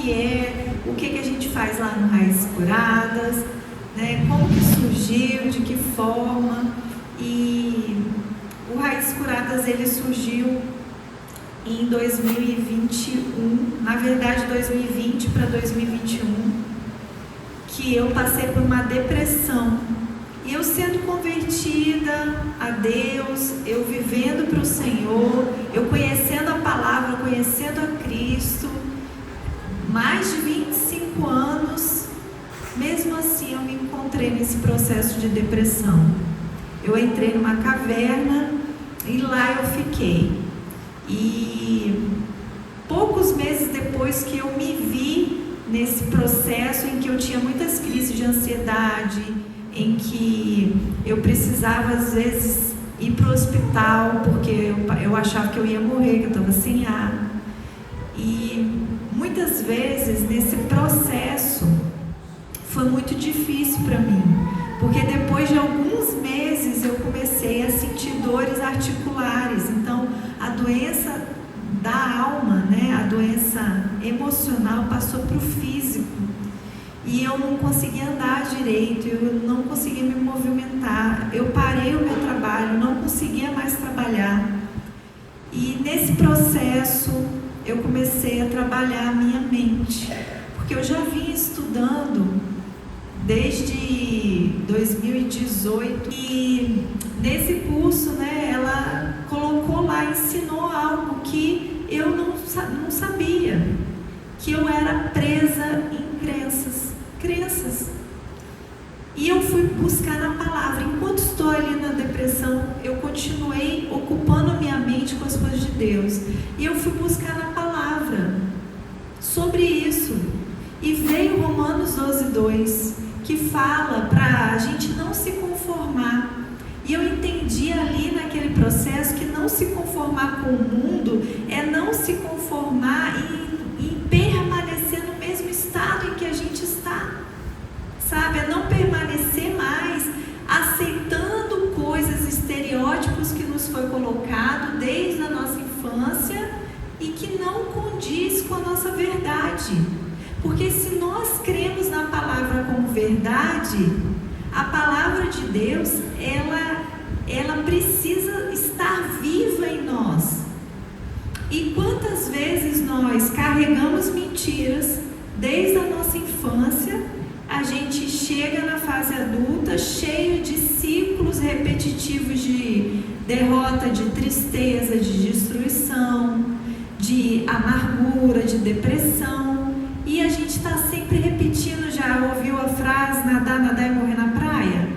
que é, o que a gente faz lá no Raízes Curadas, né? Como que surgiu, de que forma. E o Raízes Curadas, ele surgiu em 2021, na verdade 2020 para 2021, que eu passei por uma depressão. E eu sendo convertida a Deus, eu vivendo para o Senhor, eu conhecendo a palavra, conhecendo a Cristo, mais de 25 anos, mesmo assim eu me encontrei nesse processo de depressão. Eu entrei numa caverna e lá eu fiquei. E poucos meses depois que eu me vi nesse processo em que eu tinha muitas crises de ansiedade, em que eu precisava às vezes ir para o hospital porque eu achava que eu ia morrer, que eu estava sem ar. E muitas vezes nesse processo foi muito difícil para mim, porque depois de alguns meses eu comecei a sentir dores articulares. Então a doença da alma, né, a doença emocional passou para o físico. E eu não conseguia andar direito, eu não conseguia me movimentar, eu parei o meu trabalho, não conseguia mais trabalhar. E nesse processo eu comecei a trabalhar a minha mente, porque eu já vinha estudando desde 2018 e nesse curso, né, ela colocou lá, ensinou algo que eu não sabia, que eu era presa em crenças. E eu fui buscar na palavra. Enquanto estou ali na depressão, eu continuei ocupando a minha mente com as coisas de Deus. E eu fui buscar na palavra sobre isso. E veio Romanos 12:2, que fala para a gente não se conformar. E eu entendi ali naquele processo que não se conformar com o mundo é não se conformar em permanecer no mesmo estado em que a gente está, sabe? É não permanecer mais aceitando coisas, estereótipos que nos foi colocado desde a nossa infância e que não condiz com a nossa verdade. Porque se nós cremos na palavra como verdade, a palavra de Deus, ela precisa estar viva em nós. E quantas vezes nós carregamos mentiras desde a nossa infância, a gente chega na fase adulta cheio de ciclos repetitivos de derrota, de tristeza, de destruição, de amargura, de depressão, e a gente está sempre repetindo. Já ouviu a frase nadar, nadar e morrer na praia?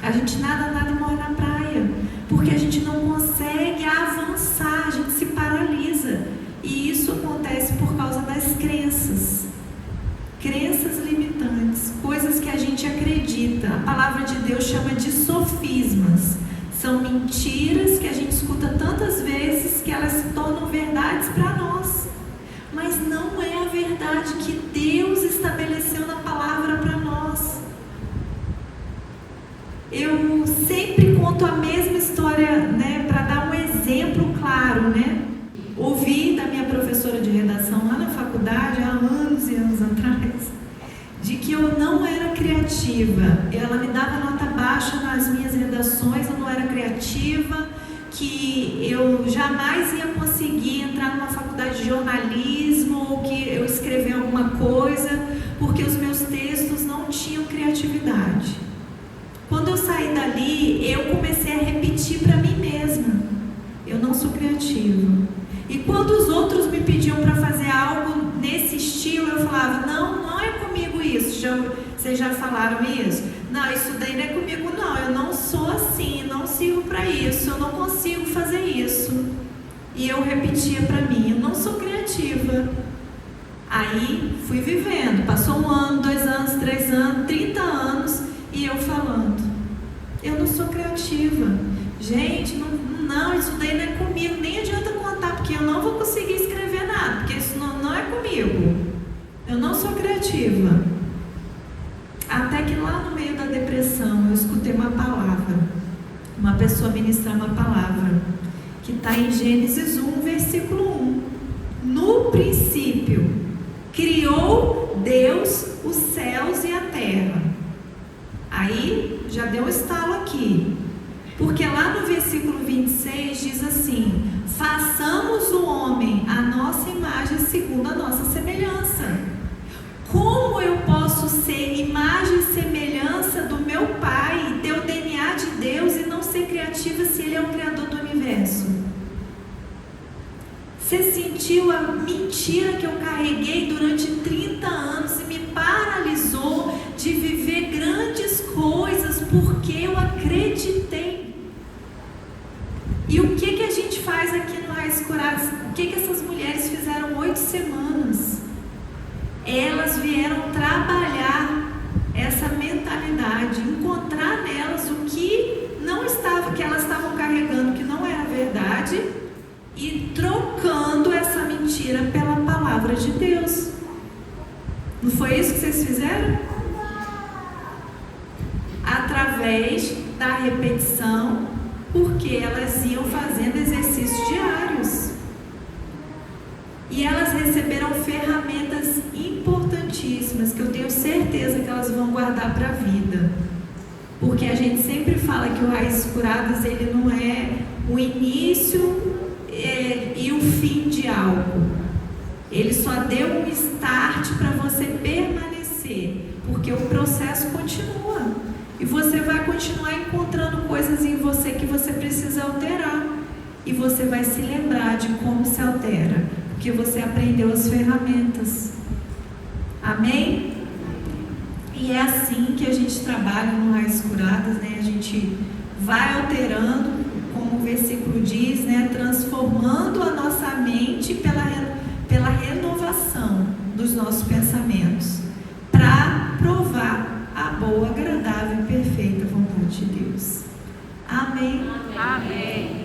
A gente nada, nada e morre na praia, porque a gente não consegue avançar, a gente se paralisa. E isso acontece por causa das crenças limitantes, coisas que a gente acredita. A palavra de Deus chama de sofismas. São mentiras que a gente escuta tantas vezes que elas se tornam verdades para nós, mas não é a verdade que Deus estabeleceu na palavra para nós. Eu sempre conto a mesma história, né, para dar um exemplo claro, né? Ouvi da minha professora de redação lá na faculdade, há anos e anos atrás, de que eu não era criativa. Ela me dava nota baixa nas minhas redações, eu não era criativa, que eu jamais ia conseguir entrar numa faculdade de jornalismo ou que eu escrever alguma coisa, porque os meus textos não tinham criatividade. Quando eu saí dali, eu comecei a repetir para mim mesma: eu não sou criativa. E quando os outros me pediam para fazer algo nesse estilo, eu falava: não é comigo isso. Vocês já falaram isso? Não, isso daí não é comigo não, eu não sou assim, não sirvo para isso, eu não consigo fazer isso. E eu repetia para mim: eu não sou criativa. Aí fui vivendo, passou 1 ano, 2 anos, 3 anos, 30 anos, e eu falando: eu não sou criativa. Gente, não, isso daí não é comigo, nem adianta contar, porque eu não vou conseguir escrever nada, porque isso não é comigo. Eu não sou criativa. Até que lá no meio da depressão eu escutei uma palavra, uma pessoa ministrar uma palavra, que está em Gênesis 1, versículo 1. No princípio Criou Deus os céus e a terra. Aí já deu um estalo aqui, porque lá no versículo 26 diz assim: façamos o homem à nossa imagem segundo a nossa semelhança. Como eu posso ser imagem e semelhança do meu Pai, ter o DNA de Deus e não ser criativa se Ele é o Criador do universo? Você sentiu a mentira que eu carreguei durante 30 anos e me paralisou de viver grandes coisas porque eu acreditei. E o que a gente faz aqui no Raiz Curadas? O que essas mulheres fizeram 8 semanas? Elas vieram trabalhar essa mentalidade, encontrar nelas o que não estava, que elas estavam carregando, que não era verdade, e trocando essa mentira pela palavra de Deus. Não foi isso que vocês fizeram? Através da repetição, porque elas iam fazendo exercícios diários. E elas receberam ferramentas importantíssimas, que eu tenho certeza que elas vão guardar para a vida. Porque a gente sempre fala que o Raízes Curadas, ele não é o início e o fim de algo. Ele só deu um start para você permanecer, porque o processo continua. E você vai continuar encontrando coisas em você que você precisa alterar. E você vai se lembrar de como se altera, porque você aprendeu as ferramentas. Amém? E é assim que a gente trabalha no Raízes Curadas, né? A gente vai alterando, como o versículo diz, né? Transformando a nossa mente pela renovação dos nossos pensamentos, para provar a boa, agradável e perfeita vontade de Deus. Amém? Amém.